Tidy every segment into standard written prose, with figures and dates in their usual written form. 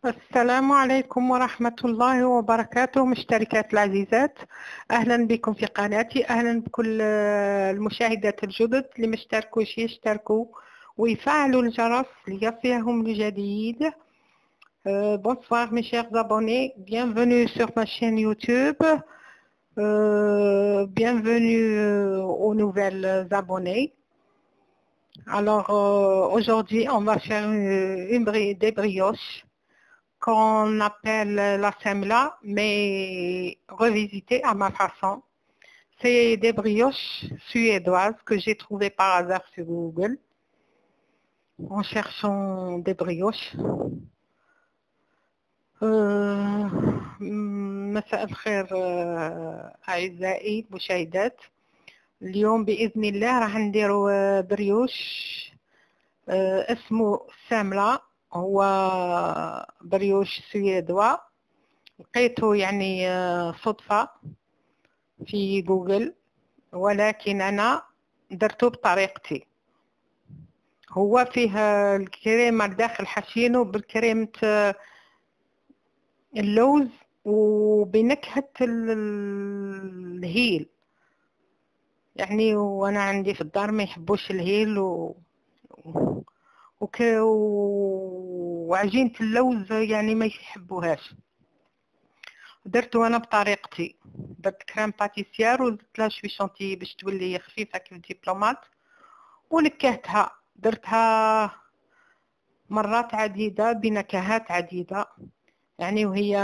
السلام عليكم ورحمة الله وبركاته مشتركات العزيزات. أهلا بكم في قناتي، أهلا بكل المشاهدات الجدد اللي ما اشتركوش يشتركوا ويفعلوا الجرس ليصلهم الجديد. Bonsoir mes chers abonnés, bienvenue sur ma chaîne YouTube, bienvenue aux nouvelles abonnés. Alors aujourd'hui on va faire des brioches qu'on appelle la semla, mais revisitée à ma façon. C'est des brioches suédoises que j'ai trouvées par hasard sur Google en cherchant des brioches. مساء الخير أعزائي المشاهدات. اليوم بإذن الله راح نديروا بريوش اسمه ساملا، هو بريوش سويدوا لقيته يعني صدفة في جوجل، ولكن أنا درته بطريقتي. هو فيه الكريمة داخل حشينه بالكريمة اللوز وبنكهة الهيل، يعني وأنا عندي في الدار ما يحبوش الهيل وعجينة اللوز يعني ما يحبوهاش. درته أنا بطريقتي، درت كريم باتيسير وزدت لها شوي شونتي باش تولي خفيفة كيف ديبلومات، ونكهتها درتها مرات عديدة بنكهات عديدة، يعني وهي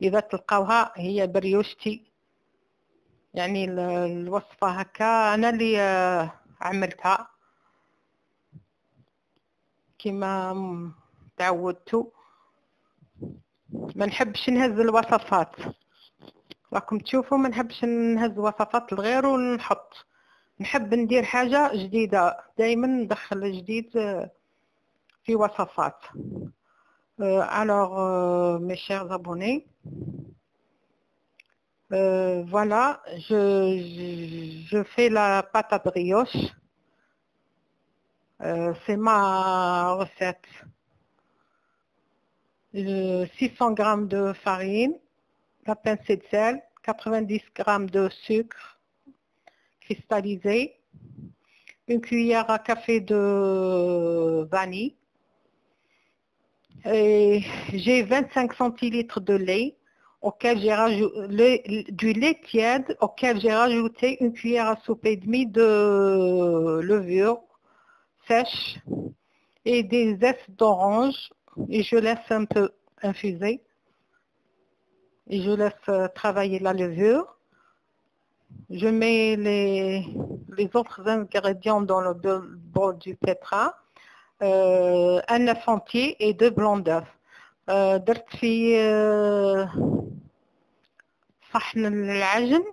إذا تلقاوها هي بريوشتي، يعني الوصفة هكا أنا اللي عملتها كما تعودتوا. ما نحبش نهز الوصفات، راكم تشوفوا ما نحبش نهز وصفات الغير ونحط، نحب ندير حاجة جديدة، دائما ندخل جديد في وصفات. Alors mes chers abonnés, voilà, je fais la pâte à brioche. C'est ma recette. 600 g de farine, la pincée de sel, 90 g de sucre cristallisé, une cuillère à café de vanille. Et j'ai 25 centilitres de lait auquel j'ai rajouté du lait tiède auquel j'ai rajouté une cuillère à soupe et demie de levure sèche et des zestes d'orange, et je laisse un peu infuser et je laisse travailler la levure. Je mets les autres ingrédients dans le bol du pétrin, un œuf entier et 2 blancs d'œufs. درت في صحن العجن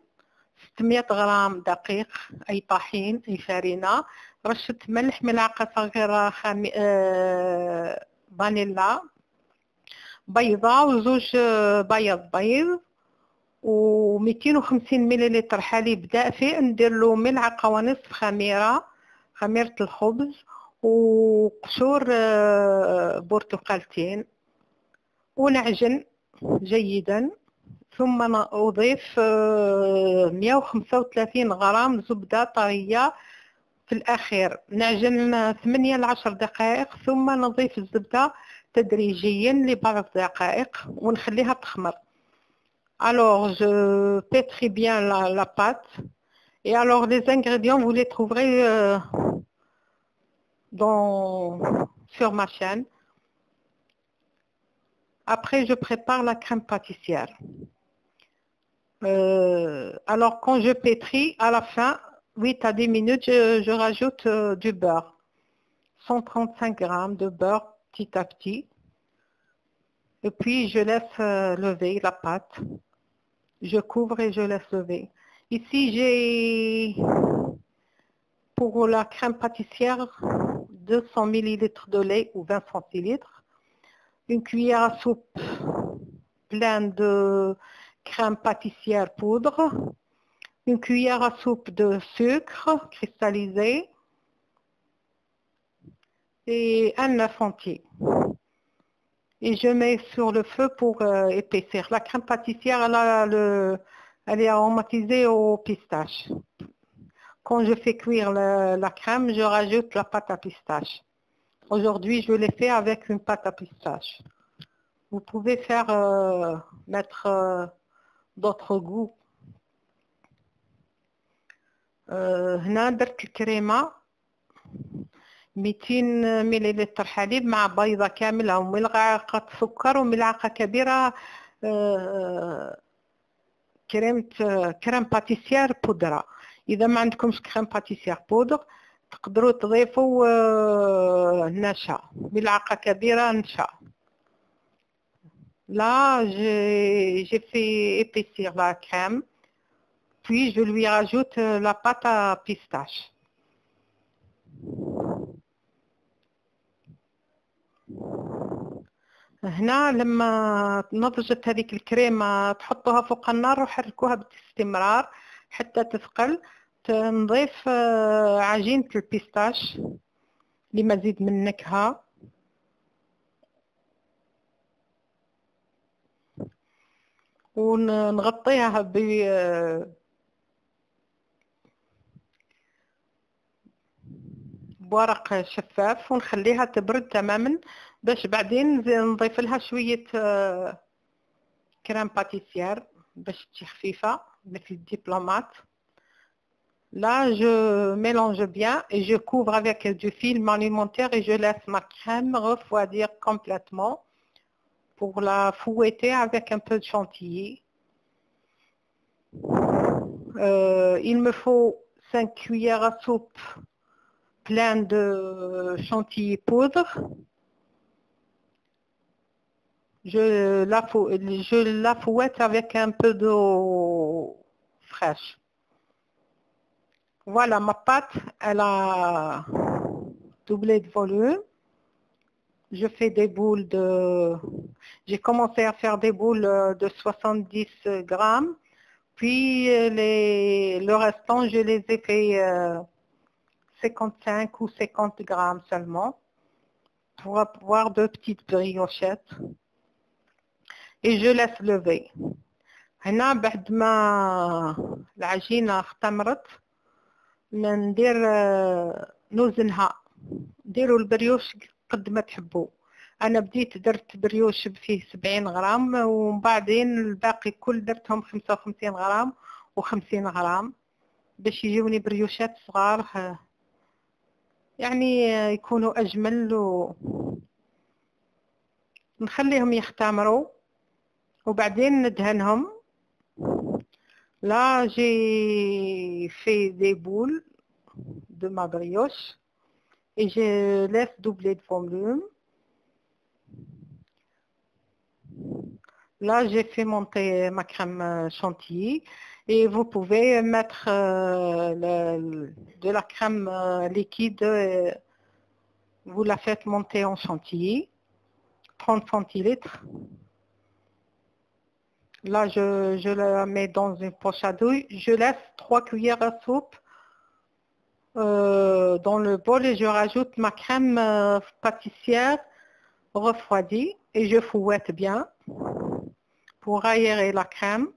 600 غرام دقيق أي طحين أي فرينة، رشة ملح، ملعقة صغيرة فانيلا، بيضة وزوج بيض و250 مليلتر حليب دافئ، ندير له ملعقة ونصف خميرة الخبز وقشور برتقالتين، ونعجن جيدا. ثم أضيف 135 غرام زبدة طرية في الأخير، نعجن 8 ل 10 دقائق، ثم نضيف الزبدة تدريجيا لبعض الدقائق ونخليها تخمر. Alors je pétris bien la pâte, et alors les ingrédients vous les trouverez sur ma chaîne. Après je prépare la crème pâtissière. Alors quand je pétris, à la fin 8 à 10 minutes je rajoute du beurre, 135 grammes de beurre petit à petit, et puis je laisse lever la pâte, je couvre et je laisse lever. Ici j'ai pour la crème pâtissière 200 ml de lait ou 20 centilitres, une cuillère à soupe pleine de crème pâtissière poudre, une cuillère à soupe de sucre cristallisé et un œuf entier. et je mets sur le feu pour épaissir. La crème pâtissière, elle est aromatisée au pistache. Quand je fais cuire la crème, je rajoute la pâte à pistache. Aujourd'hui, je l'ai fait avec une pâte à pistache. Vous pouvez mettre d'autres goûts. هنا درت الكريمة 200 مليلتر حليب مع بيضة كاملة وملعقة سكر وملعقة كبيرة كريم باتيسير بودرة. إذا ما عندكمش كريم باتيسير بودر تقدروا تضيفوا نشا، ملعقة كبيرة نشا. Là, j'ai fait épaissir la crème, puis je lui rajoute la pâte à pistache. هنا لما نضجت هذيك الكريمة تحطوها فوق النار وحركوها باستمرار حتى تثقل. نضيف عجينة البيستاش لمزيد من النكهة. ونغطيها بورق شفاف ونخليها تبرد تماما باش بعدين نضيف لها شوية كريم باتيسير باش تجي خفيفة مثل الدبلومات. Là, je mélange bien et je couvre avec du film alimentaire et je laisse ma crème refroidir complètement pour la fouetter avec un peu de chantilly. Il me faut 5 cuillères à soupe pleines de chantilly poudre. Je la fouette avec un peu d'eau fraîche. Voilà, ma pâte, elle a doublé de volume. Je fais des boules J'ai commencé à faire des boules de 70 grammes. Puis le restant, je les ai fait 55 ou 50 grammes seulement pour avoir de petites briochettes. Et je laisse lever. هنا بعد ما العجينة اختمرت ندير نوزنها. ديروا البريوش قد ما تحبوا. أنا بديت درت بريوش فيه 70 غرام وبعدين الباقي كل درتهم 55 غرام و50 غرام باش يجوني بريوشات صغار يعني يكونوا أجمل نخليهم يختمروا وبعدين ندهنهم. Là, j'ai fait des boules de ma brioche et je laisse doubler de volume. Là, j'ai fait monter ma crème chantilly et vous pouvez mettre de la crème liquide. Vous la faites monter en chantilly, 30 centilitres. Là, je la mets dans une poche à douille. Je laisse 3 cuillères à soupe dans le bol et je rajoute ma crème pâtissière refroidie et je fouette bien pour aérer la crème.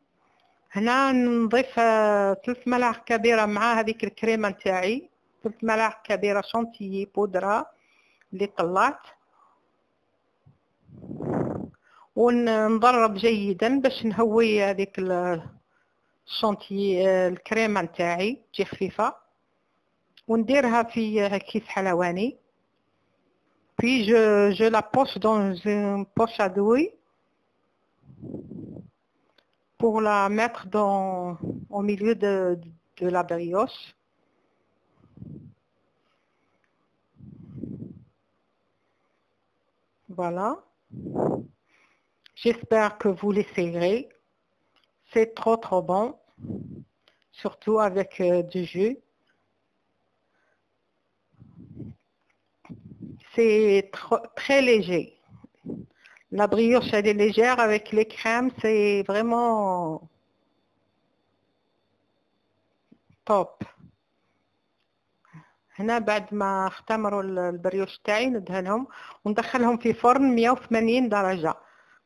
هنا نضيف 3 ملاعق كبيرة مع هذيك الكريمة نتاعي، 3 ملاعق كبيرة شانتيي بودرة اللي طلعت، ونضرب جيدا باش نهوي هذيك الشانتيي الكريمة نتاعي تجي خفيفة، ونديرها في كيس حلواني. Puis je la poche dans une poche à douille pour la mettre au milieu de la brioche. Voilà. J'espère que vous l'essayerez. C'est trop bon, surtout avec du jus. C'est très léger. La brioche, elle est légère avec les crèmes, c'est vraiment top. هنا بعد ما اختمروا البريوش تاعي ندهنهم وندخلهم في فرن 180 درجة.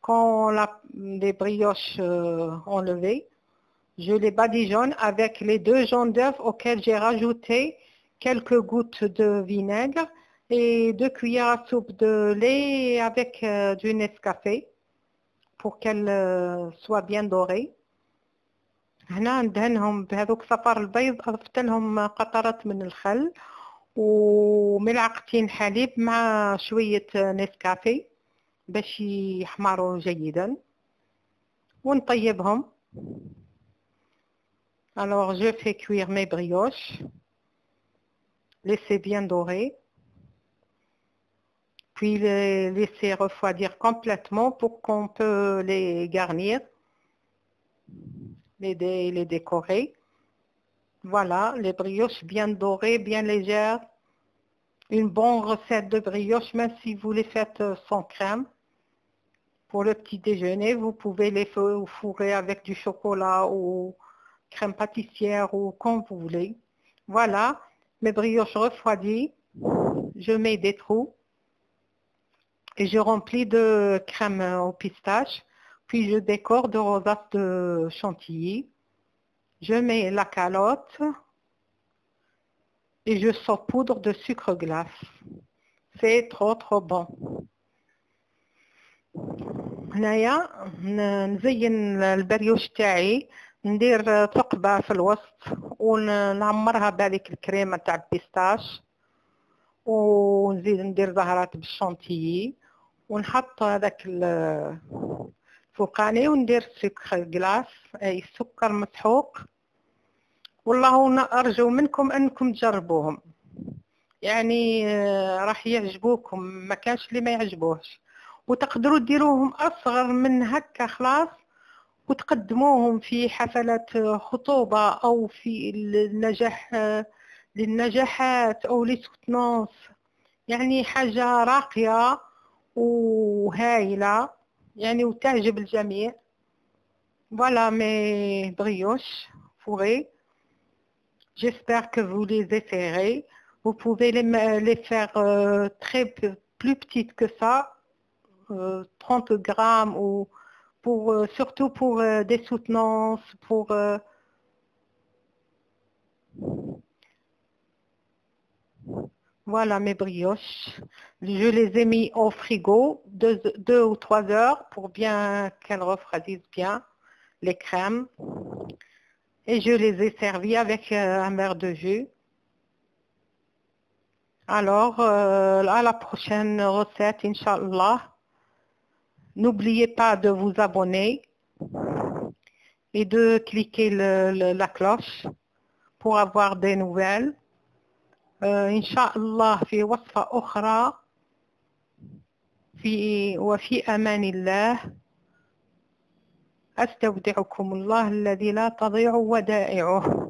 Quand les brioches enlevées, je les badigeonne avec les 2 jaunes d'œuf auxquels j'ai rajouté quelques gouttes de vinaigre et 2 cuillères à soupe de lait avec du Nescafé pour qu'elles soient bien dorées. هنا ندهنهم بهذوك صفار البيض، أضفت لهم قطرات من الخل وملعقتين حليب مع شوية نسكافيه باش يحمروا جيدا ونطيبهم. Alors je fais cuire mes brioches, laisser bien dorer, puis les laisser refroidir complètement pour qu'on peut les garnir, les décorer. Voilà, les brioches bien dorées, bien légères. Une bonne recette de brioche, même si vous les faites sans crème. Pour le petit déjeuner, vous pouvez les fourrer avec du chocolat ou crème pâtissière ou comme vous voulez. Voilà, mes brioches refroidies. Je mets des trous et je remplis de crème au pistache. Puis je décore de rosaces de chantilly. Je mets la calotte et je saupoudre de sucre glace. C'est trop bon. هنايا نزين البريوش تاعي، ندير ثقبة في الوسط ونعمرها بهذيك الكريمة تاع البيستاش ونزيد ندير زهرات بالشانتيي ونحط هذاك الفوقاني وندير سكر جلاس اي سكر مسحوق. والله أرجو منكم أنكم تجربوهم، يعني راح يعجبوكم، ما كانش اللي ما يعجبوهش. وتقدروا ديروهم أصغر من هكا خلاص وتقدموهم في حفلات خطوبة أو في النجاح للنجاحات أو لسوتنانس، يعني حاجة راقية وهايلة يعني وتعجب الجميع. Voilà mes brioches fourrées. J'espère que vous les essayerez. Vous pouvez les faire plus petites que ça, 30 grammes, ou surtout pour des soutenances, pour voilà mes brioches. Je les ai mis au frigo 2 ou 3 heures pour bien qu'elles refroidissent bien les crèmes. Et je les ai servis avec un verre de jus. Alors, à la prochaine recette, Inch'Allah. N'oubliez pas de vous abonner et de cliquer la cloche pour avoir des nouvelles. Inch'Allah, في وصفة أخرى وفي أمان الله. أستودعكم الله الذي لا تضيع ودائعه.